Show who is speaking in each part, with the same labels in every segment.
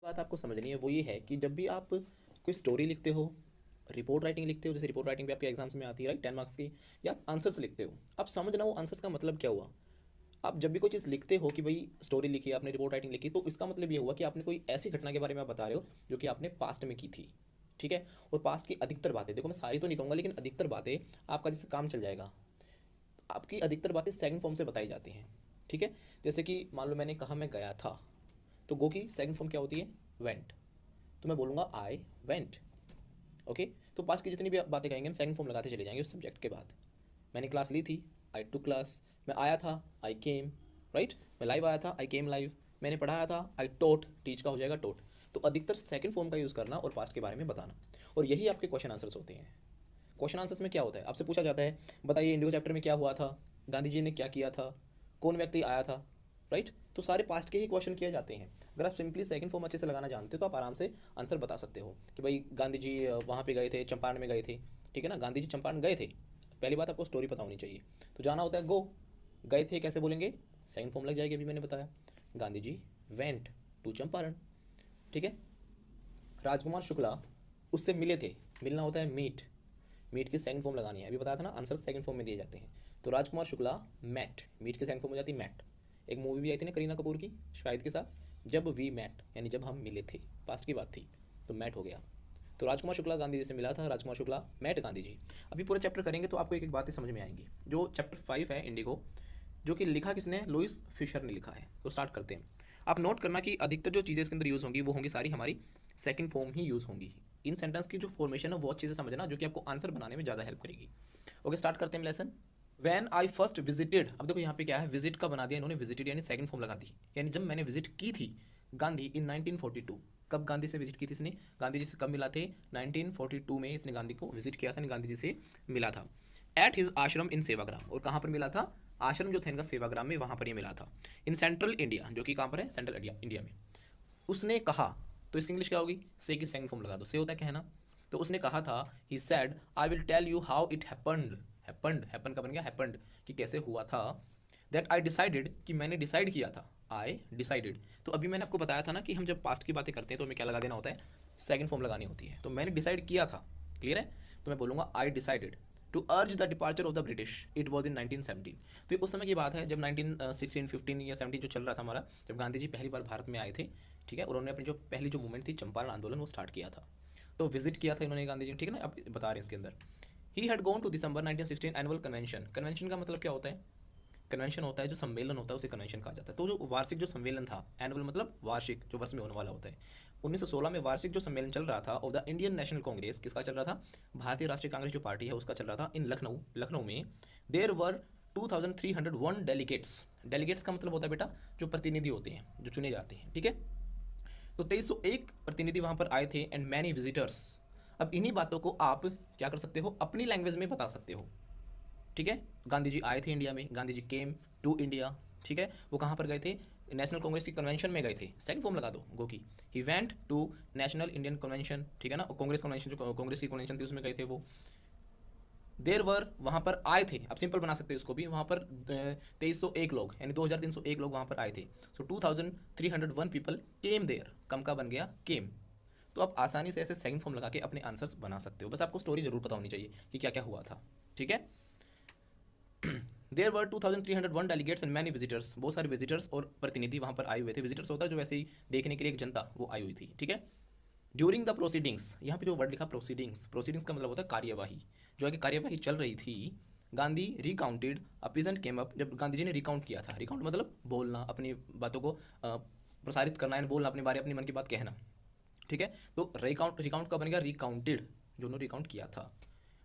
Speaker 1: बात आपको समझनी है वो ये है कि जब भी आप कोई स्टोरी लिखते हो, रिपोर्ट राइटिंग लिखते हो, जैसे रिपोर्ट राइटिंग भी आपके एग्जाम्स में आती है राइट, 10 मार्क्स की, या आंसर्स लिखते हो, आप समझना वो आंसर्स का मतलब क्या हुआ। आप जब भी कोई चीज़ लिखते हो कि भाई स्टोरी लिखी, आपने रिपोर्ट राइटिंग लिखी, तो इसका मतलब ये हुआ कि आपने कोई ऐसी घटना के बारे में आप बता रहे हो जो कि आपने पास्ट में की थी। ठीक है। और पास्ट की अधिकतर बातें, देखो मैं सारी तो नहीं कहूँगा, लेकिन अधिकतर बातें आपका जिससे काम चल जाएगा, आपकी अधिकतर बातें सेकंड फॉर्म से बताई जाती हैं। ठीक है। जैसे कि मान लो मैंने कहा मैं गया था, तो गो की सेकंड फॉर्म क्या होती है? वेंट। तो मैं बोलूँगा आई वेंट। ओके। तो पास की जितनी भी बातें कहेंगे हम सेकंड फॉर्म लगाते चले जाएंगे उस सब्जेक्ट के बाद। मैंने क्लास ली थी, आई टू क्लास। मैं आया था, आई केम। राइट। मैं लाइव आया था, आई केम लाइव। मैंने पढ़ाया था, आई टोट। टीच का हो जाएगा टोट। तो अधिकतर सेकंड फॉर्म का यूज़ करना और पास्ट के बारे में बताना, और यही आपके क्वेश्चन आंसर्स होते हैं। क्वेश्चन आंसर्स में क्या होता है, आपसे पूछा जाता है बताइए इंडिगो चैप्टर में क्या हुआ था, गांधी जी ने क्या किया था, कौन व्यक्ति आया था। राइट। तो सारे पास्ट के ही क्वेश्चन किए जाते हैं। अगर आप सिंपली सेकंड फॉर्म अच्छे से लगाना जानते हो तो आप आराम से आंसर बता सकते हो कि भाई गांधी जी वहाँ पे गए थे, चंपारण में गए थे। ठीक है ना, गांधी जी चंपारण गए थे। पहली बात आपको स्टोरी पता होनी चाहिए। तो जाना होता है गो, गए थे कैसे बोलेंगे, सेकंड फॉर्म लग जाएगी, अभी मैंने बताया गांधी जी वेंट टू चंपारण। ठीक है। राजकुमार शुक्ला उससे मिले थे, मिलना होता है मीट। मीट की सेकंड फॉर्म लगानी है, अभी बताया था ना, आंसर सेकंड फॉर्म में दिए जाते हैं। तो राजकुमार शुक्ला मैट, मीट की सेकंड फॉर्म हो जाती है मैट। एक मूवी भी आई थी ना करीना कपूर की शाहिद के साथ, जब वी मैट, यानी जब हम मिले थे, पास्ट की बात थी, तो मैट हो गया। तो राजकुमार शुक्ला गांधी जी से मिला था, राजकुमार शुक्ला मैट गांधी जी। अभी पूरा चैप्टर करेंगे तो आपको एक एक बातें समझ में आएंगी। जो चैप्टर 5 है इंडिगो, जो कि लिखा किसने, लुइस फिशर ने लिखा है। तो स्टार्ट करते हैं। आप नोट करना कि अधिकतर जो चीज़ें इसके अंदर यूज़ होंगी वो होंगी सारी हमारी सेकंड फॉर्म ही यूज़ होंगी। इन सेंटेंस की जो फॉर्मेशन है वो अच्छे से समझना, जो कि आपको आंसर बनाने में ज़्यादा हेल्प करेगी। ओके, स्टार्ट करते हैं lesson. When I first visited, अब देखो यहाँ पे क्या है, विजिट का बना दिया इन्होंने, विजिटेड यानी सेकंड फॉर्म लगा दी, यानी जब मैंने विजिट की थी गांधी इन 1942। कब गांधी से विजिट की थी इसने, गांधी जी से कब मिला थे, 1942 में इसने गांधी को विजिट किया था, गांधी जी से मिला था। एट हिज आश्रम इन सेवाग्राम, और कहाँ पर मिला था, आश्रम जो थे इनका सेवाग्राम में, वहाँ पर ये मिला था। इन सेंट्रल इंडिया, जो कि कहाँ पर है, सेंट्रल इंडिया में। उसने कहा, तो इसकी इंग्लिश क्या होगी, से की सेकंड फॉर्म लगा दो, से होता है कहना। तो उसने कहा था, he said I will tell you how it happened. Happened, happen का बन गया हैपेंड, कि कैसे हुआ था। दैट आई डिसाइडेड, कि मैंने डिसाइड किया था, आई डिसाइडेड। तो अभी मैंने आपको बताया था ना कि हम जब पास्ट की बातें करते हैं तो हमें क्या लगा देना होता है, सेकंड फॉर्म लगानी होती है। तो मैंने डिसाइड किया था, क्लियर है। तो मैं बोलूँगा I decided to urge the departure of the British, it was in 1917। तो ये उस समय की बात है जब 1916 15 या 17 जो चल रहा था हमारा, जब गांधी जी पहली बार भारत में आए थे। ठीक है। और उन्होंने अपनी जो पहली जो मूवमेंट थी चंपारण आंदोलन, वो स्टार्ट किया था। तो विजिट किया था इन्होंने गांधी जी, ठीक है ना, अब बता रहे हैं इसके अंदर। He had gone to December 1916 annual convention. Convention का मतलब क्या होता है, कन्वेंशन होता है जो सम्मेलन होता है उसे कन्वेंशन कहा जाता है। तो जो वार्षिक जो सम्मेलन था, एनुअल मतलब वार्षिक, जो वर्ष में होने वाला होता है। 1916 में वार्षिक जो सम्मेलन चल रहा था of the Indian national Congress, किसका चल रहा था, भारतीय राष्ट्रीय कांग्रेस जो पार्टी है उसका चल रहा था, इन लखनऊ, लखनऊ में। There were 2301 delegates. डेलीगेट्स का मतलब होता है बेटा जो प्रतिनिधि होते हैं, जो चुने जाते हैं। ठीक है। तो 2301 प्रतिनिधि वहां पर आए थे, एंड मैनी विजिटर्स। अब इन्हीं बातों को आप क्या कर सकते हो, अपनी लैंग्वेज में बता सकते हो। ठीक है। गांधी जी आए थे इंडिया में, Gandhi ji came to India. ठीक है। वो कहाँ पर गए थे, नेशनल कांग्रेस की कन्वेंशन में गए थे, सेकंड फॉर्म लगा दो गो की। He went to national Indian convention, ठीक है ना, कांग्रेस कन्वेंशन, जो कांग्रेस की कन्वेंशन थी उसमें गए थे वो। देर वर, वहाँ पर आए थे, अब सिंपल बना सकते हैं उसको भी, वहाँ पर 2301 लोग, यानी 2301 लोग वहाँ पर आए थे। सो 2301 पीपल केम देयर, कम का बन गया केम। तो आप आसानी से ऐसे सेकंड फॉर्म लगा के अपने आंसर्स बना सकते हो, बस आपको स्टोरी जरूर पता होनी चाहिए कि क्या क्या हुआ था। ठीक है। There were 2301 delegates and many visitors, बहुत सारे विजिटर्स और प्रतिनिधि वहाँ पर आए हुए थे। विजिटर्स होता है जो वैसे ही देखने के लिए एक जनता, वो आई हुई थी। ठीक है। ड्यूरिंग द प्रोसीडिंग्स, यहाँ पे जो वर्ड लिखा प्रोसीडिंग्स, प्रोसीडिंग्स का मतलब होता है कार्यवाही, जो है कि कार्यवाही चल रही थी। गांधी रिकाउंटेड अ पीजेंट केम अप, जब गांधी जी ने रिकाउंट किया था, रिकाउंट मतलब बोलना, अपनी बातों को प्रसारित करना है, बोलना अपने बारे, अपनी मन की बात कहना। ठीक है। तो रिकाउंट, रिकाउंट का बन गया रिकाउंटेड, जो उन्होंने रिकाउंट किया था।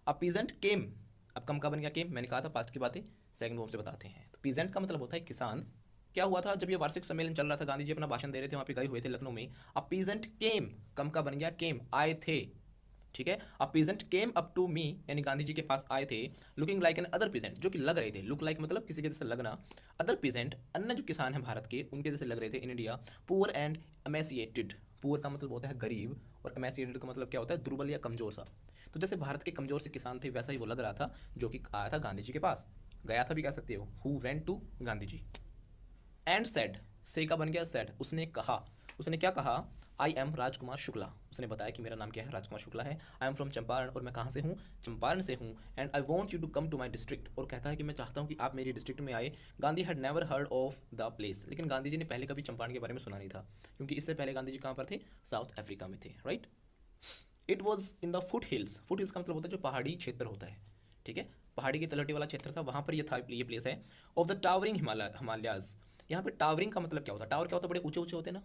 Speaker 1: अ पीजेंट केम, अब कम का बन गया केम, मैंने कहा था पास्ट की बातें सेकंड फॉर्म से बताते हैं। तो पीजेंट का मतलब होता है किसान। क्या हुआ था, जब ये वार्षिक सम्मेलन चल रहा था, गांधी जी अपना भाषण दे रहे थे, वहाँ पे गए हुए थे लखनऊ में। अ पीजेंट केम, कम का बन गया केम, आए थे। ठीक है। A peasant came up to me, यानी गांधी जी के पास आए थे, looking like another peasant, जो कि लग रहे थे, लुक लाइक मतलब किसी के जैसे लगना, अदर पीजेंट अन्य जो किसान हैं भारत के, उनके जैसे लग रहे थे in India. Poor and emaciated, poor का मतलब होता है गरीब, और एमेसिएटेड का मतलब क्या होता है, दुर्बल या कमजोर सा। तो जैसे भारत के कमजोर से किसान थे, वैसा ही वो लग रहा था, जो कि आया था गांधी जी के पास, गया था भी कह सकते हो, who went to Gandhi ji. And said, say का बन गया सेड, उसने कहा, उसने क्या कहा, आई एम राजकुमार शुक्ला, उसने बताया कि मेरा नाम क्या है, राजकुमार शुक्ला है। आई एम फ्रॉम चंपारण, और मैं कहाँ से हूँ, चंपारण से हूँ। And I want you to come to my district, और कहता है कि मैं चाहता हूँ कि आप मेरी डिस्ट्रिक्ट में आए। Gandhi had never heard of the place, लेकिन गांधी जी ने पहले कभी चंपारण के बारे में सुना नहीं था, क्योंकि इससे पहले गांधी जी कहाँ पर थे, साउथ अफ्रीका में थे, right. It was in the foot hills, foot hills का मतलब होता है जो पहाड़ी क्षेत्र होता है, ठीक है, पहाड़ी की तलहटी वाला क्षेत्र था, वहाँ पर ये था, ये प्लेस है। ऑफ द टावरिंग हिमालयाज, यहाँ पे टावरिंग का मतलब क्या होता है, टावर क्या होता है, बड़े ऊंचे ऊंचे होते हैं ना,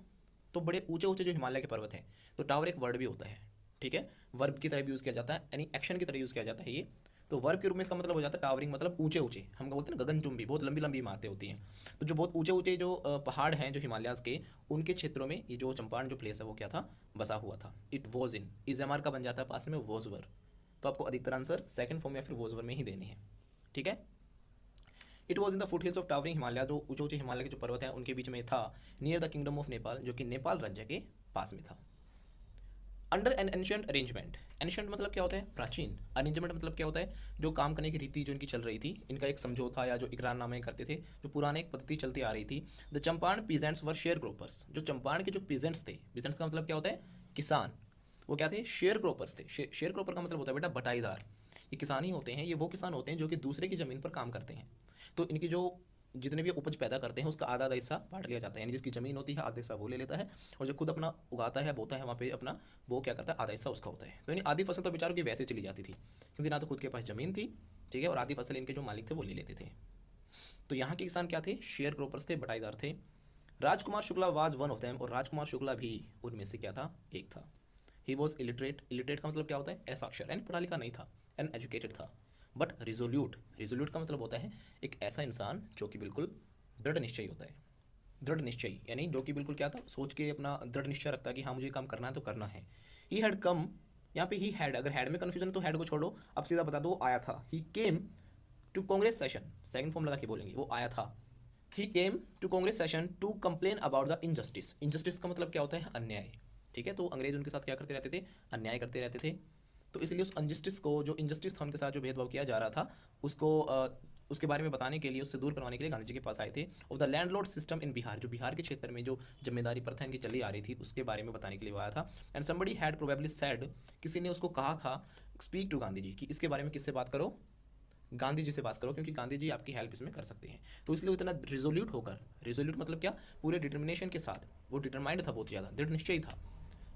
Speaker 1: तो बड़े ऊंचे ऊंचे जो हिमालय के पर्वत हैं, तो टावर एक वर्ड भी होता है, ठीक है, वर्ब की तरह भी यूज़ किया जाता है, यानी एक्शन की तरह यूज़ किया जाता है ये। तो वर्ब के रूप में इसका मतलब हो जाता है टावरिंग, मतलब ऊंचे ऊंचे, हम बोलते हैं ना गगनचुंबी, बहुत लंबी लंबी इमारतें होती हैं। तो जो बहुत ऊंचे ऊंचे जो पहाड़ हैं जो हिमालयाज के, उनके क्षेत्रों में ये जो चंपारण जो प्लेस है वो क्या था, बसा हुआ था। It was in, is am are का बन जाता है पास में वॉज वर, तो आपको अधिकतर आंसर सेकंड फॉर्म या फिर वॉज वर में ही देनी है, ठीक है। It was in the foot hills of towering Himalaya, जो ऊंचे ऊंचे हिमालय के जो पर्वत हैं उनके बीच में था। Near the kingdom of Nepal, जो कि नेपाल राज्य के पास में था। Under an ancient arrangement, ancient मतलब क्या होता है, प्राचीन, अरेंजमेंट मतलब क्या होता है, जो काम करने की रीति जो इनकी चल रही थी, इनका एक समझौता या जो इकरारनामे करते थे, जो पुराने एक पद्धति चलती आ रही थी। The Champaran peasants were sharecroppers, जो चंपारण के जो पीजेंट्स थे, पीजेंट्स का मतलब क्या होता है, किसान, वो क्या थे, शेयर ग्रोपर्स थे। शेयर ग्रोपर का मतलब होता है बेटा बटाईदार। ये किसान ही होते हैं, ये वो किसान होते हैं जो कि दूसरे की ज़मीन पर काम करते हैं, तो इनकी जो जितने भी उपज पैदा करते हैं उसका आधा आधा हिस्सा बांट लिया जाता है, यानी जिसकी ज़मीन होती है आधा हिस्सा वो ले लेता है, और जो खुद अपना उगाता है बोता है वहाँ पे अपना, वो क्या करता है, आधा हिस्सा उसका होता है। तो यानी आधी फसल तो बेचारों की वैसे चली जाती थी, क्योंकि ना तो खुद के पास ज़मीन थी, ठीक है, और आधी फसल इनके जो मालिक थे वो ले लेते थे। तो यहाँ के किसान क्या थे, शेयर ग्रोपर्स थे, बटाईदार थे। Rajkumar Shukla was one of them, और राजकुमार शुक्ला भी उनमें से क्या था, एक था। ही वॉज इलिटरेट, इलिटरेट का मतलब क्या होता है, असाक्षर, यानी पढ़ा लिखा नहीं था, एन एजुकेटेड था। बट रिजोल्यूट, रिजोल्यूट का मतलब होता है एक ऐसा इंसान जो कि बिल्कुल दृढ़ निश्चयी होता है। दृढ़ निश्चयी यानी जो कि बिल्कुल क्या था, सोच के अपना दृढ़ निश्चय रखता है कि हाँ मुझे काम करना है तो करना है। ही हैड कम, यहाँ पे ही हैड, अगर हैड में कन्फ्यूजन तो हैड को छोड़ो, अब सीधा बता दो वो आया था। He came to Congress session, second form लगा के बोलेंगे, वो आया था। He came to Congress session to complain about the injustice, injustice का मतलब क्या होता है, अन्याय, ठीक है, तो अंग्रेज उनके साथ क्या करते रहते थे, अन्याय करते रहते थे। तो इसलिए उस अनजस्टिस को, जो इनजस्टिस था उनके साथ जो भेदभाव किया जा रहा था, उसको उसके बारे में बताने के लिए, उससे दूर करवाने के लिए गांधी जी के पास आए थे। Of the landlord system in Bihar, जो बिहार के क्षेत्र में जो जिम्मेदारी प्रथा इनकी चली आ रही थी उसके बारे में बताने के लिए वो आया था। And somebody had probably said, किसी ने उसको कहा था, स्पीक टू गांधी जी, कि इसके बारे में किससे बात करो, गांधी जी से बात करो, क्योंकि गांधी जी आपकी हेल्प इसमें कर सकते हैं। तो इसलिए वो इतना रिजोल्यूट होकर, रिजोल्यूट मतलब क्या, पूरे डिटर्मिनेशन के साथ, वो डिटरमाइंड था, बहुत ज़्यादा दृढ़ निश्चयी था,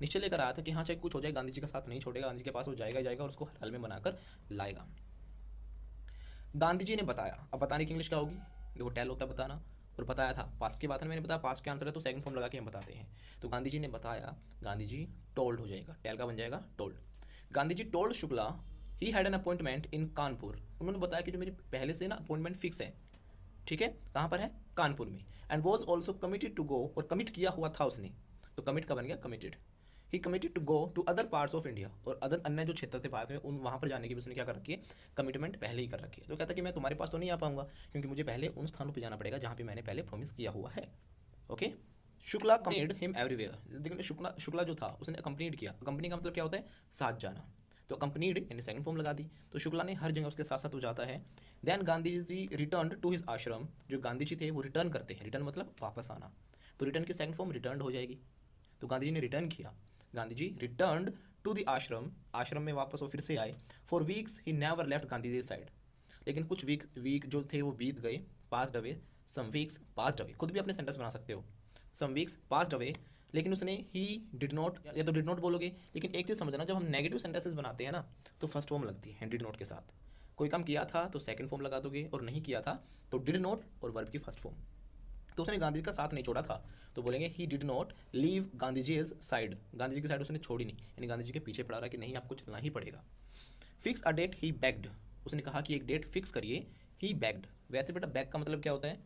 Speaker 1: निश्चय लेकर आया था कि हाँ चाहे कुछ हो जाए गांधी जी का साथ नहीं छोड़ेगा, गांधी जी के पास वो जाएगा जाएगा और उसको हल में बनाकर लाएगा। गांधी जी ने बताया, अब बताने की इंग्लिश क्या होगी, देखो टेल होता है बताना, और बताया था पास्ट की बात है, मैंने बताया पास्ट के आंसर है तो सेकंड फॉर्म लगा के हम बताते हैं। तो गांधी जी ने बताया, गांधी जी टोल्ड हो जाएगा, टेल का बन जाएगा told. Gandhi ji told Shukla he had an appointment in Kanpur, उन्होंने बताया कि जो मेरी पहले से ना अपॉइंटमेंट फिक्स है, ठीक है, कहाँ पर है, कानपुर में। And was also committed to go, और कमिट किया हुआ था उसने, तो कमिट का बन गया committed. He committed to go to other parts of India, और अदर अन्य जो क्षेत्र थे भारत में उन वहाँ पर जाने की भी उसने क्या कर रखी है, कमिटमेंट पहले ही कर रखी है। तो कहता है कि मैं तुम्हारे पास तो नहीं आ पाऊंगा, क्योंकि मुझे पहले उन स्थानों पर जाना पड़ेगा जहाँ पे मैंने पहले प्रॉमिस किया हुआ है। ओके, शुक्ला कंपनीड हिम एवरीवेयर, लेकिन शुक्ला जो था उसने अकम्पनीड किया, कंपनी का मतलब क्या होता है, साथ जाना, तो कंपनीड यानी सेकंड फॉर्म लगा दी, तो शुक्ला ने हर जगह उसके साथ साथ हो जाता है। Then Gandhi ji return to his ashram, जो गांधी जी थे वो रिटर्न करते हैं, रिटर्न मतलब वापस आना, तो रिटर्न की सेकंड फॉर्म रिटर्न हो जाएगी। तो गांधी जी ने रिटर्न किया, Gandhi ji return to the ashram, आश्रम में वापस वो फिर से आए। For weeks he never left Gandhi ji side, लेकिन कुछ वीक जो थे वो बीत गए, passed away, some weeks passed away, खुद भी अपने सेंटेंस बना सकते हो, सम वीक्स पास्ड अवे, लेकिन उसने ही डिड नॉट, या तो डिड नॉट बोलोगे, लेकिन एक चीज़ समझना, जब हम नेगेटिव सेंटेंसेस बनाते हैं ना तो फर्स्ट फॉर्म लगती है डिड नॉट के साथ, कोई काम किया था तो सेकंड फॉर्म लगा दोगे, और नहीं किया था तो डिड नॉट और वर्ब की फर्स्ट फॉर्म। तो उसने गांधी जी का साथ नहीं छोड़ा था, तो बोलेंगे he did not leave Gandhi ji is side, Gandhi ji की साइड उसने छोड़ी नहीं, यानी गांधी जी के पीछे पड़ा रहा कि नहीं आपको चलना ही पड़ेगा। Fix a date he bagged, उसने कहा कि एक डेट फिक्स करिए। ही बेग्ड, वैसे बेटा बैग का मतलब क्या होता है,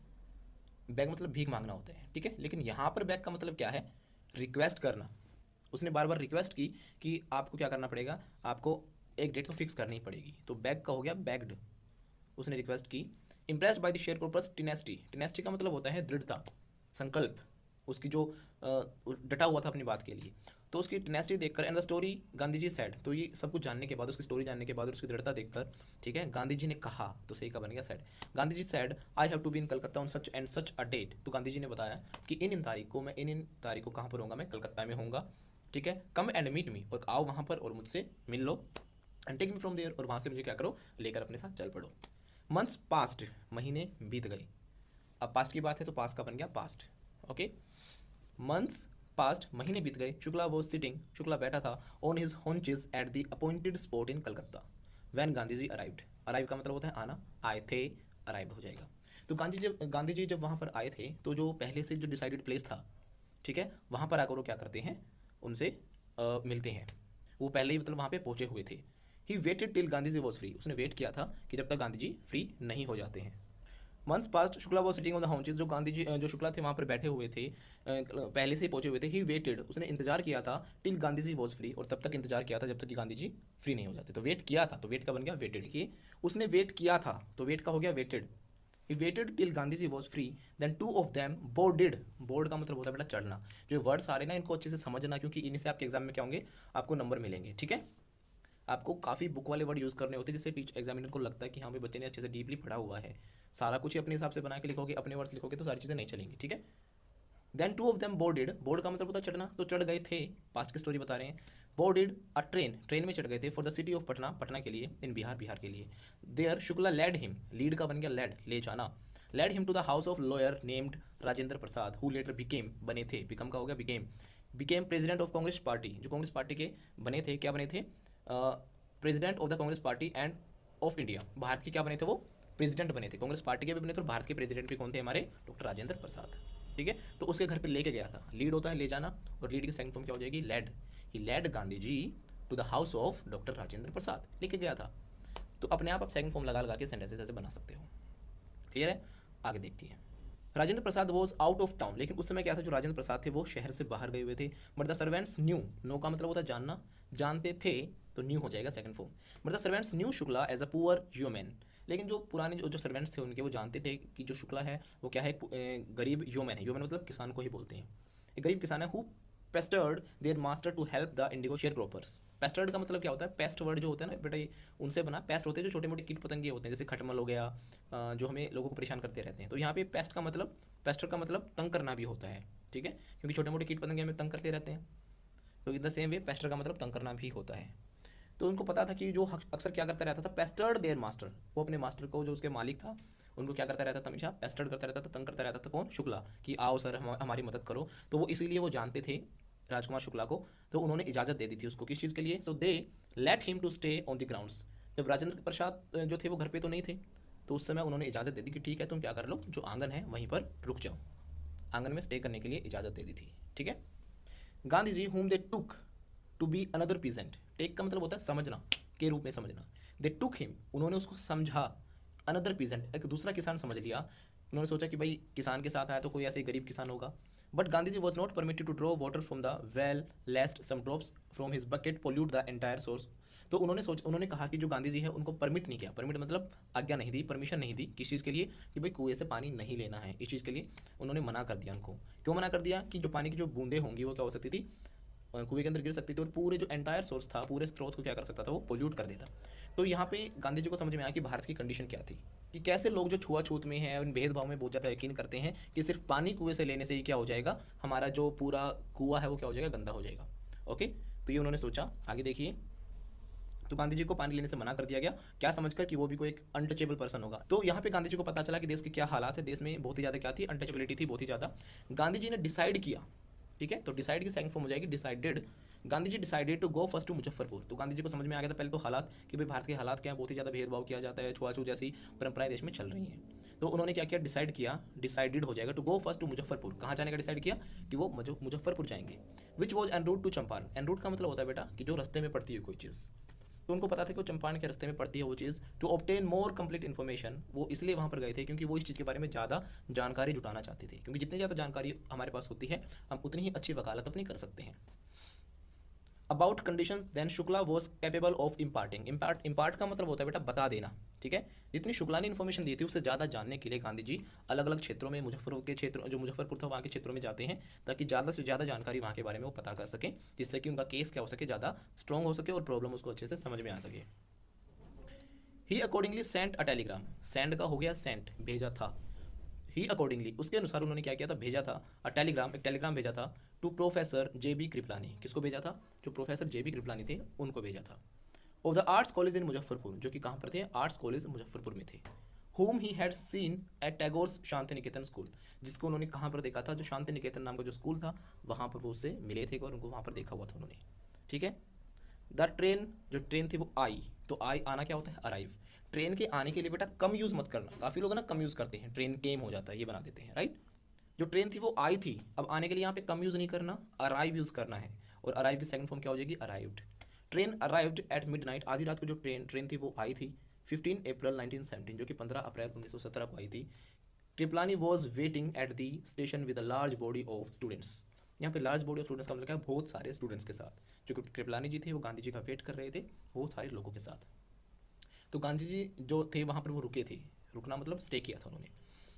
Speaker 1: बैग मतलब भीख मांगना होता है, ठीक है, लेकिन यहाँ पर बैग का मतलब क्या है, रिक्वेस्ट करना। उसने बार बार रिक्वेस्ट की कि आपको क्या करना पड़ेगा, आपको एक डेट तो फिक्स करनी ही पड़ेगी, तो बैग का हो गया बैग्ड, उसने रिक्वेस्ट की। इम्प्रेस्ड बाय द शेयर कॉर्पर्स टिनेस्टी, टिनेस्टी का मतलब होता है दृढ़ता, संकल्प, उसकी जो डटा हुआ था अपनी बात के लिए, तो उसकी टेनेसिटी देखकर and the story Gandhi ji said, तो ये सब कुछ जानने के बाद, उसकी स्टोरी जानने के बाद और उसकी दृढ़ता देखकर, ठीक है, गांधी जी ने कहा, तो सही का बन गया said. Gandhi ji said I have to be in Calcutta on such and such a date, तो गांधी जी ने बताया कि इन तारीख को मैं इन तारीख को कहाँ पर होऊंगा, मैं कलकत्ता में होऊंगा, ठीक है, कम एंड मीट मी, और आओ वहाँ पर और मुझसे मिल लो, and take me from there, और वहाँ से मुझे क्या करो, लेकर अपने साथ चल पड़ो। मंथ्स पास्ट, महीने बीत गए, अब पास्ट की बात है तो पास्ट का बन गया पास्ट, ओके। मंथ्स पास्ट, महीने बीत गए, शुक्ला वॉज सिटिंग, शुक्ला बैठा था on his haunches at the appointed spot in Calcutta when Gandhi ji arrived, arrive का मतलब होता है आना, आए थे, अराइव्ड हो जाएगा। तो गांधी जी जब वहाँ पर आए थे तो जो पहले से जो डिसाइडेड प्लेस था, ठीक है, वहाँ पर आकर वो क्या करते हैं, उनसे मिलते हैं। वो पहले ही मतलब वहाँ पे पहुँचे हुए थे। He waited till Gandhi ji was free, उसने वेट किया था कि जब तक गांधी जी फ्री नहीं हो जाते हैं। Months past, Shukla was sitting on the haunches, जो गांधी जी जो शुक्ला थे वहाँ पर बैठे हुए थे, पहले से ही पहुंचे हुए थे। ही वेटेड, उसने इंतजार किया था, till Gandhi ji was free, और तब तक इंतजार किया था जब तक कि गांधी जी फ्री नहीं हो जाते। तो वेट किया था, तो वेट का बन गया वेटेड, कि उसने वेट किया था, तो वेट का हो गया waited. He waited till Gandhi ji was free, then two of them boarded, board का मतलब होता है बेटा चढ़ना। जो वर्ड्स आ रहे हैं ना इनको अच्छे से समझना, क्योंकि इन्हीं से आपके एग्जाम में क्या होंगे, आपको नंबर मिलेंगे, ठीक है। आपको काफ़ी बुक वाले वर्ड यूज़ करने होते हैं, जिससे टीचर एग्जामिनर को लगता है कि हाँ भाई बच्चे ने अच्छे से डीपली पढ़ा हुआ है, सारा कुछ ही अपने हिसाब से बना के लिखोगे, अपने वर्ड्स लिखोगे तो सारी चीज़ें नहीं चलेंगी, ठीक है। Then two of them boarded, board का मतलब होता है चढ़ना, तो चढ़ गए थे, पास्ट की स्टोरी बता रहे हैं। बोर्डेड अ ट्रेन, ट्रेन में चढ़ गए थे, for the city of Patna, Patna के लिए, इन बिहार, बिहार के लिए। There Shukla led him, lead का बन गया लेड, ले जाना, led him to the house of lawyer named Rajendra Prasad, who later became, बने थे, बिकम का हो गया became, became president of Congress party, जो कांग्रेस पार्टी के बने थे, क्या बने थे, president of the Congress party and of India, Bharat के क्या बने थे वो, प्रेसिडेंट बने थे, कांग्रेस पार्टी के भी बने थे और भारत के प्रेसिडेंट भी कौन थे, हमारे डॉक्टर राजेंद्र प्रसाद, ठीक है। तो उसके घर पे लेके गया था, लीड होता है ले जाना, और लीड की सेकंड फॉर्म क्या हो जाएगी, led. He led Gandhi ji to the house of doctor Rajendra Prasad, लेके गया था। तो अपने आप सेकंड फॉर्म लगा लगा के सेंटेंसेस ऐसे बना सकते हो, क्लियर है। आगे देखती है। Rajendra Prasad was out of town, लेकिन उस समय क्या था, जो राजेंद्र प्रसाद थे वो शहर से बाहर गए हुए थे। But the servants knew, no का मतलब होता है जानना, जानते थे, तो न्यू हो जाएगा second form. But the servants knew Shukla as a poor human, लेकिन जो पुराने जो सर्वेंट्स थे उनके वो जानते थे कि जो शुक्ला है वो क्या है, गरीब ह्यूमन है, ह्यूमन मतलब किसान को ही बोलते हैं, एक गरीब किसान है। Who pestered their master to help the indigo sharecroppers, pestered का मतलब क्या होता है, पेस्ट वर्ड जो होता है ना बेटा, उनसे बना, पेस्ट होते हैं जो छोटे मोटे कीट पतंगे होते हैं, जैसे खटमल हो गया, जो हमें लोगों को परेशान करते रहते हैं। तो यहाँ पे पेस्ट का मतलब, पेस्टर का मतलब तंग करना भी होता है, ठीक है, क्योंकि छोटे मोटे कीट पतंगे हमें तंग करते रहते हैं, तो in the same way Pasteur का मतलब तंग करना भी होता है। तो उनको पता था कि जो अक्सर क्या करता रहता था, पेस्टर्ड देयर मास्टर, वो अपने मास्टर को, जो उसके मालिक था, उनको क्या करता रहता था, हमेशा पेस्टर्ड करता रहता था, तंग करता रहता था, कौन, शुक्ला, कि आओ सर हमारी मदद करो। तो वो इसीलिए वो जानते थे राजकुमार शुक्ला को, तो उन्होंने इजाज़त दे दी थी उसको, किस चीज़ के लिए, so they let him to stay on the grounds. जब राजेंद्र प्रसाद जो थे वो घर पे तो नहीं थे, तो उस समय उन्होंने इजाज़त दे दी कि ठीक है तुम क्या कर लो, जो आंगन है वहीं पर रुक जाओ, आंगन में स्टे करने के लिए इजाज़त दे दी थी, ठीक है। Gandhi ji whom they took to be another peasant, take का मतलब होता है समझना, के रूप में समझना, दे took him, उन्होंने उसको समझा, अनदर peasant, एक दूसरा किसान समझ लिया, उन्होंने सोचा कि भाई किसान के साथ आया तो कोई ऐसे ही गरीब किसान होगा। But Gandhi ji was not permitted to draw water from the well lest some drops from his bucket pollute the entire source. तो उन्होंने कहा कि जो गांधी जी है उनको परमिट नहीं किया, परमिट मतलब आज्ञा नहीं दी, परमिशन नहीं दी, किस चीज़ के लिए, कि भाई कुएं से पानी नहीं लेना है, इस चीज़ के लिए उन्होंने मना कर दिया उनको। क्यों मना कर दिया, कि जो पानी की जो बूंदें होंगी वो क्या हो सकती थी, कुएं के अंदर गिर सकती थी, और पूरे जो एंटायर सोर्स था, पूरे स्रोत को क्या कर सकता था, वो पोल्यूट कर देता। तो यहाँ पे गांधी जी को समझ में आया कि भारत की कंडीशन क्या थी, कि कैसे लोग जो छुआछूत में हैं, उन भेदभाव में बहुत ज़्यादा यकीन करते हैं कि सिर्फ पानी कुएं से लेने से ही क्या हो जाएगा, हमारा जो पूरा कुआं है वो क्या हो जाएगा, गंदा हो जाएगा। ओके, तो ये उन्होंने सोचा। आगे देखिए, तो गांधी जी को पानी लेने से मना कर दिया गया, क्या समझकर कि वो भी कोई एक अनटचेबल पर्सन होगा। तो यहाँ पे गांधी जी को पता चला कि देश के क्या हालात है, देश में बहुत ही ज़्यादा क्या थी, अनटचेबिलिटी थी बहुत ही ज़्यादा। गांधी जी ने डिसाइड किया, ठीक है, तो डिसाइड की सेकंड फॉर्म हो जाएगी decided. Gandhi ji decided to go first to Muzaffarpur, तो गांधी जी को समझ में आ गया था पहले तो हालात, कि भाई भारत के हालात क्या है, बहुत ही ज़्यादा भेदभाव किया जाता है, छुआछूत जैसी परंपराएं देश में चल रही हैं। तो उन्होंने क्या किया, डिसाइड किया, डिसाइडेड हो जाएगा, to go first to Muzaffarpur, कहाँ जाने का डिसाइड किया, कि वो मुजफ्फरपुर जाएंगे। Which was en route to Champaran, en route का मतलब होता है बेटा कि जो रास्ते में पड़ती है कोई चीज़, तो उनको पता था कि वो चंपारण के रास्ते में पड़ती है वो चीज़। To obtain more complete information, वो इसलिए वहाँ पर गए थे क्योंकि वो इस चीज़ के बारे में ज़्यादा जानकारी जुटाना चाहते थे, क्योंकि जितनी ज़्यादा जानकारी हमारे पास होती है हम उतनी ही अच्छी वकालत अपनी कर सकते हैं। About condition then Shukla was capable of imparting, impart का मतलब होता है बेटा बता देना, ठीक है। जितनी शुक्लानी इन्फॉर्मेशन दी थी उससे ज़्यादा जानने के लिए गांधी जी अलग अलग क्षेत्रों में, मुजफ्फरपुर के क्षेत्र, जो मुजफ्फरपुर था वहाँ के क्षेत्रों में जाते हैं, ताकि ज़्यादा से ज़्यादा जानकारी वहाँ के बारे में वो पता कर सकें, जिससे कि उनका केस क्या हो सके, ज़्यादा स्ट्रॉन्ग हो सके और प्रॉब्लम उसको अच्छे से समझ में आ सके। He accordingly sent a telegram, send का हो गया सेंट, भेजा था। ही अकॉर्डिंगली, उसके अनुसार उन्होंने क्या किया था, भेजा था। अ टेलीग्राम, एक टेलीग्राम भेजा था टू प्रोफेसर जे.बी. कृपलानी। किसको भेजा था? जो प्रोफेसर जे.बी. कृपलानी थे उनको भेजा था। Of the arts college in Muzaffarpur, जो कि कहाँ पर थे? आर्ट्स कॉलेज मुजफ्फरपुर में थे। Home he had seen at Tagore's Shantiniketan school, जिसको उन्होंने कहाँ पर देखा था? जो शांति निकेतन नाम का जो स्कूल था वहाँ पर वो उससे मिले थे और उनको वहाँ पर देखा हुआ था उन्होंने, ठीक है। द ट्रेन, जो ट्रेन थी वो आई, तो आई आना क्या होता है? अराइव। ट्रेन के आने के लिए बेटा कम यूज़ मत करना, काफ़ी लोग ना कम यूज़ करते हैं, ट्रेन केम हो जाता है, ये बना देते हैं, राइट। जो ट्रेन थी वो आई थी, अब आने के लिए यहाँ पे कम यूज़ नहीं करना, अराइव यूज़ करना है। और अराइव की सेकंड फॉर्म क्या हो जाएगी? Arrived. Train arrived at midnight, आधी रात को जो ट्रेन थी वो आई थी 15 अप्रैल 1917, जो कि 15 अप्रैल 1917 को आई थी। Kripalani was waiting at the station with a large body of students. यहाँ पे लार्ज बॉडी ऑफ स्टूडेंट्स का मतलब क्या है? बहुत सारे स्टूडेंट्स के साथ। जो कृपलानी जी थे वो गांधी जी का वेट कर रहे थे बहुत सारे लोगों के साथ। तो गांधी जी जो थे वहाँ पर वो रुके थे, रुकना मतलब स्टे किया था उन्होंने।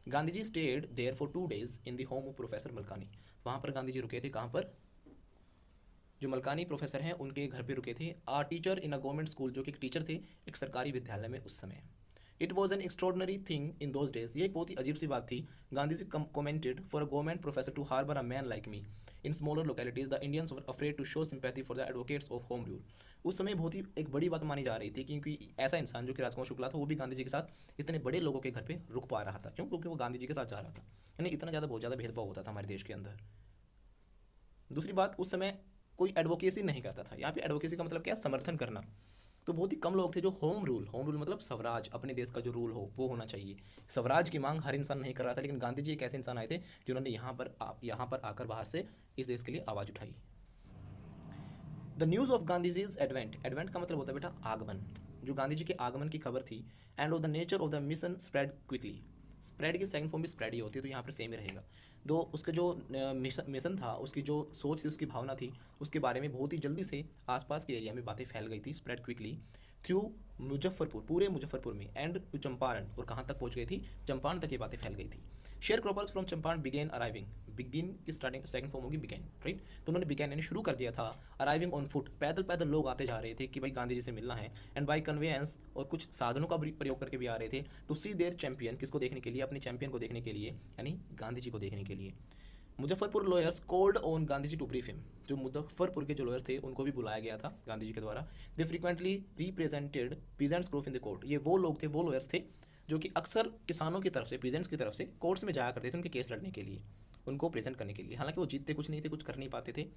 Speaker 1: Gandhi ji stayed there for 2 days in the home of professor Malkani. वहाँ पर गांधी जी रुके थे, कहाँ पर? जो मलकानी प्रोफेसर हैं उनके घर पे रुके थे। A teacher in a government school, जो कि एक टीचर थे एक सरकारी विद्यालय में उस समय। It was an extraordinary thing in those days, ये एक बहुत ही अजीब सी बात थी। Gandhi ji commented for a government professor to harbour a man like me in smaller localities, the Indians were afraid to show sympathy for the advocates of home rule. उस समय बहुत ही एक बड़ी बात मानी जा रही थी, क्योंकि ऐसा इंसान जो कि राजकुमार शुक्ला था वो भी गांधी जी के साथ इतने बड़े लोगों के घर पे रुक पा रहा था। क्यों? क्योंकि वो गांधी जी के साथ जा रहा था। यानी इतना ज़्यादा, बहुत ज़्यादा भेदभाव होता था हमारे देश के अंदर। दूसरी बात, उस समय कोई एडवोकेसी नहीं करता था। यहाँ पे एडवोकेसी का मतलब क्या? समर्थन करना। तो बहुत ही कम लोग थे जो होम रूल मतलब स्वराज, अपने देश का जो रूल हो वो होना चाहिए। स्वराज की मांग हर इंसान नहीं कर रहा था, लेकिन गांधी जी एक ऐसे इंसान आए थे जिन्होंने यहाँ पर आकर बाहर से इस देश के लिए आवाज़ उठाई। The news of Gandhi ji's advent, advent का मतलब होता है बेटा आगमन, जो गांधी जी के आगमन की खबर थी। End of the nature of the mission spread quickly, spread की सेकंड फॉर्म भी स्प्रेड ही होती है, तो यहाँ पर सेम ही रहेगा। दो उसके जो मिशन था, उसकी जो सोच थी, उसकी भावना थी, उसके बारे में बहुत ही जल्दी से आसपास के एरिया में बातें फैल गई थी, स्प्रेड क्विकली थ्रू मुजफ्फरपुर, पूरे मुजफ्फरपुर में, एंड टू चंपारण, और कहाँ तक पहुँच गई थी? चंपारण तक ये बातें फैल गई थी। Sharecroppers from Champaran began arriving, begin की स्टार्टिंग सेकंड फॉर्म होगी बिगेन, राइट। तो उन्होंने बिगेन यानी शुरू कर दिया था। अराइविंग ऑन फुट, पैदल पैदल लोग आते जा रहे थे कि भाई गांधी जी से मिलना है। एंड बाई कन्वेंस, और कुछ साधनों का प्रयोग करके भी आ रहे थे। टू सी देयर चैंपियन, किसको देखने के लिए? अपने चैंपियन को देखने के लिए, यानी गांधी जी को देखने के लिए। Muzaffarpur lawyers called on Gandhi ji to brief him, जो मुजफ्फरपुर के जो लॉयर थे उनको भी बुलाया गया था गांधी जी के द्वारा। They frequently represented peasants group in the court, ये वो लोग थे, वो लॉयर्स थे जो कि अक्सर किसानों की तरफ से, पीजेंट्स की तरफ से कोर्ट्स में जाया करते थे उनके केस लड़ने के लिए, उनको प्रेजेंट करने के लिए। हालांकि वो जीतते कुछ नहीं थे, कुछ कर नहीं पाते थे,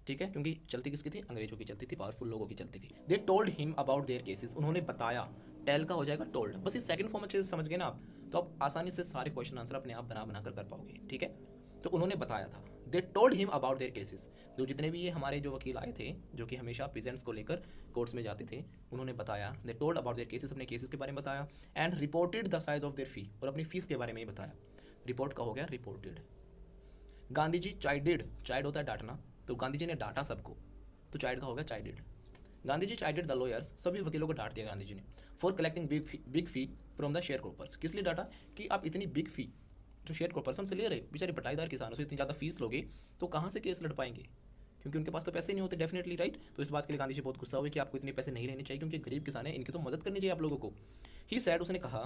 Speaker 1: ठीक है, क्योंकि चलती किसकी थी? अंग्रेजों की चलती थी, पावरफुल लोगों की चलती थी। They told him about their cases, उन्होंने बताया। टेल का हो जाएगा टोल्ड, बस ये सेकंड फॉर्म अच्छे से समझ गए ना आप, तो आप आसानी से सारे क्वेश्चन आंसर अपने आप बना कर पाओगे, ठीक है। तो उन्होंने बताया था, they told him about their cases, जो जितने भी ये हमारे जो वकील आए थे जो कि हमेशा प्रेजेंट्स को लेकर कोर्ट्स में जाते थे, उन्होंने बताया। They told about their cases, अपने केसेस के बारे में बताया। And reported the size of their fee, और अपनी फीस के बारे में ही बताया। रिपोर्ट का हो गया रिपोर्टेड। गांधी जी चाइडेड, चाइड होता है डांटना, तो गांधी जी ने डांटा सबको, तो चाइड का हो गया चाइडेड। गांधी जी चाइडेड द लॉयर्स, सभी वकीलों को डांट दिया गांधी जी ने, for collecting big fee from the share croppers. किस लिए डांटा? कि आप इतनी बिग फी जो शेयर क्रॉपर्स से ले रहे हो, बेचारे बटाईदार किसानों से इतनी ज़्यादा फीस लोगे तो कहाँ से केस लड़ पाएंगे, क्योंकि उनके पास तो पैसे नहीं होते डेफिनेटली, राइट। तो इस बात के लिए गांधी जी बहुत गुस्सा हुए कि आपको इतने पैसे नहीं रहने चाहिए, क्योंकि गरीब किसान है, इनकी तो मदद करनी चाहिए आप लोगों को। ही सैड, उसने कहा,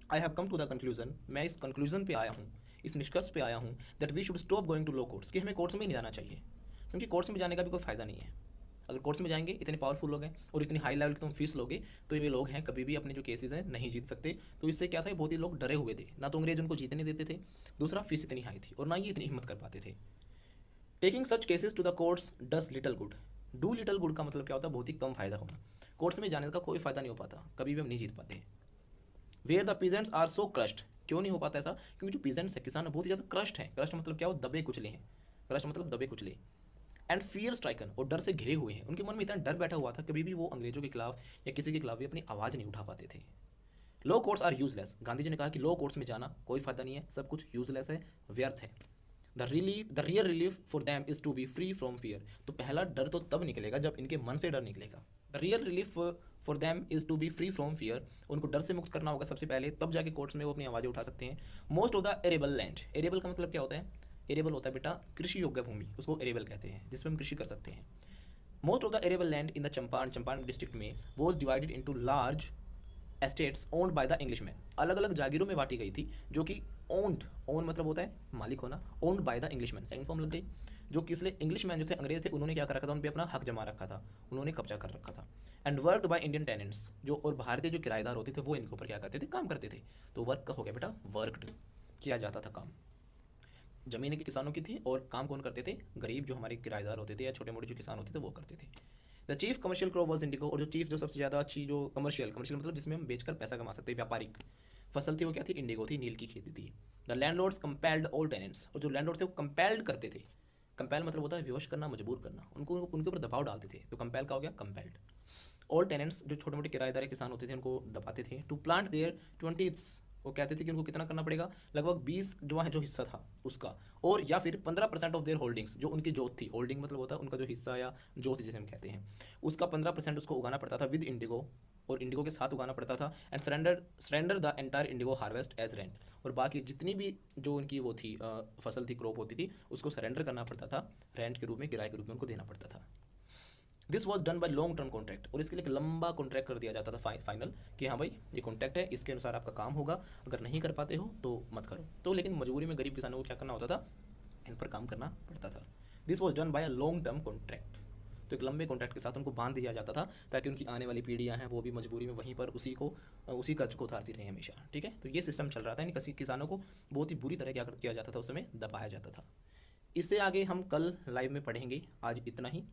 Speaker 1: I have come to the conclusion, मैं इस कंक्लूजन पे आया हूँ, इस निष्कर्ष पे आया हूँ, that we should stop going to law courts, कि हमें कोर्ट्स में नहीं जाना चाहिए, क्योंकि कोर्ट्स में जाने का भी कोई फायदा नहीं है। अगर कोर्ट्स में जाएंगे, इतने पावरफुल लोग हैं और इतनी हाई लेवल की तुम फीस लोगे, तो ये लोग हैं कभी भी अपने जो केसेस हैं नहीं जीत सकते। तो इससे क्या था, बहुत ही लोग डरे हुए थे, ना तो अंग्रेज उनको जीतने देते थे, दूसरा फीस इतनी हाई थी, और ना ये इतनी हिम्मत कर पाते थे। Taking such cases to the courts does little good, do little good का मतलब क्या होता है? बहुत ही कम फायदा होना। कोर्ट्स में जाने का कोई फायदा नहीं हो पाता, कभी भी हम नहीं जीत पाते। Where the peasants are so crushed, क्यों नहीं हो पाता ऐसा? क्योंकि जो पीजेंट्स है, किसान बहुत ही ज़्यादा क्रश्ड है। क्रश्ड मतलब क्या हो? दबे कुचले हैं, क्रश्ड मतलब दबे कुचले। एंड फियर स्ट्राइकन, और डर से घिरे हुए हैं, उनके मन में इतना डर बैठा हुआ था, कभी भी वो अंग्रेजों के खिलाफ या किसी के खिलाफ भी अपनी आवाज़ नहीं उठा पाते थे। लो courts are useless, Gandhi ji ने कहा कि लो कोर्ट्स में जाना कोई फायदा नहीं है, सब कुछ यूजलेस है, व्यर्थ है। The real relief for them is to be free from fear, तो पहला डर तो तब निकलेगा जब इनके मन से डर निकलेगा, the real relief for them is to be free from fear, उनको डर से मुक्त करना होगा सबसे पहले, तब जाके कोर्ट्स में वो अपनी आवाज़ें उठा सकते हैं। Most of the arable land, arable का मतलब क्या होता है? एरेबल होता है बेटा कृषि योग्य भूमि, उसको एरेबल कहते हैं, जिसमें हम कृषि कर सकते हैं। Most of the arable land in the Champaran district में was divided into large estates owned by the Englishman, अलग अलग जागीरों में बांटी गई थी, जो कि ओन्ड, ओन मतलब होता है मालिक होना, owned by the Englishman, second form लग गई, जो कि इसलिए इंग्लिशमैन जो थे, अंग्रेज थे, उन्होंने क्या कर रखा था, उन पर अपना हक जमा रखा था, उन्होंने कब्जा कर रखा था। And worked by Indian tenants, जो और भारतीय जो किराएदार होते थे वो इनके ऊपर क्या करते थे, काम करते थे। तो वर्क का हो गया बेटा वर्कड, किया जाता था काम। ज़मीनें किसानों की थी और काम कौन करते थे, गरीब जो हमारे किराएदार होते थे या छोटे मोटे जो किसान होते थे वो करते थे। The chief commercial crop was Indigo, और जो चीफ जो सबसे ज़्यादा अच्छी जो कमर्शियल कमर्शियल मतलब जिसमें हम बेचकर पैसा कमा सकते हैं, व्यापारिक फसल थी वो क्या थी, इंडिगो थी, नील की खेती थी। The landlords compelled all tenants, और जो लैंडलॉर्ड थे वो कंपेल्ड करते थे, कंपेल मतलब होता है विवश करना, मजबूर करना, उनको उनके ऊपर दबाव डालते थे, तो कंपेल का हो गया कंपेल्ड। ऑल टेनेंट्स जो छोटे मोटे किराएदार किसान होते थे उनको दबाते थे। टू प्लांट देयर 20, वो कहते थे कि उनको कितना करना पड़ेगा, लगभग 20 जो है जो हिस्सा था उसका, और या फिर 15% ऑफ देयर होल्डिंग्स, जो उनकी जोत थी, होल्डिंग मतलब होता है उनका जो हिस्सा या जोत जिसे हम कहते हैं, उसका 15% उसको उगाना पड़ता था विद इंडिगो, और इंडिगो के साथ उगाना पड़ता था। And surrender the entire indigo harvest as rent, और बाकी जितनी भी जो उनकी वो थी फसल थी, क्रॉप होती थी, उसको सरेंडर करना पड़ता था, रेंट के रूप में, किराए के रूप में उनको देना पड़ता था। This was done by long term contract, और इसके लिए एक लंबा कॉन्ट्रैक्ट कर दिया जाता था फाइनल, कि हाँ भाई ये कॉन्ट्रैक्ट है, इसके अनुसार आपका काम होगा, अगर नहीं कर पाते हो तो मत करो। तो लेकिन मजबूरी में गरीब किसानों को क्या करना होता था, इन पर काम करना पड़ता था। This was done by a long term contract, तो एक लंबे कॉन्ट्रैक्ट के साथ उनको बांध दिया जाता था, ताकि उनकी आने वाली पीढ़ियाँ हैं वो भी मजबूरी में वहीं पर उसी कर्ज को उतारती रहे हमेशा। ठीक है, तो ये सिस्टम चल रहा था, यानी किसानों को बहुत ही बुरी तरह क्या किया जाता था, उस समय दबाया जाता था। इससे आगे हम कल लाइव में पढ़ेंगे, आज इतना ही।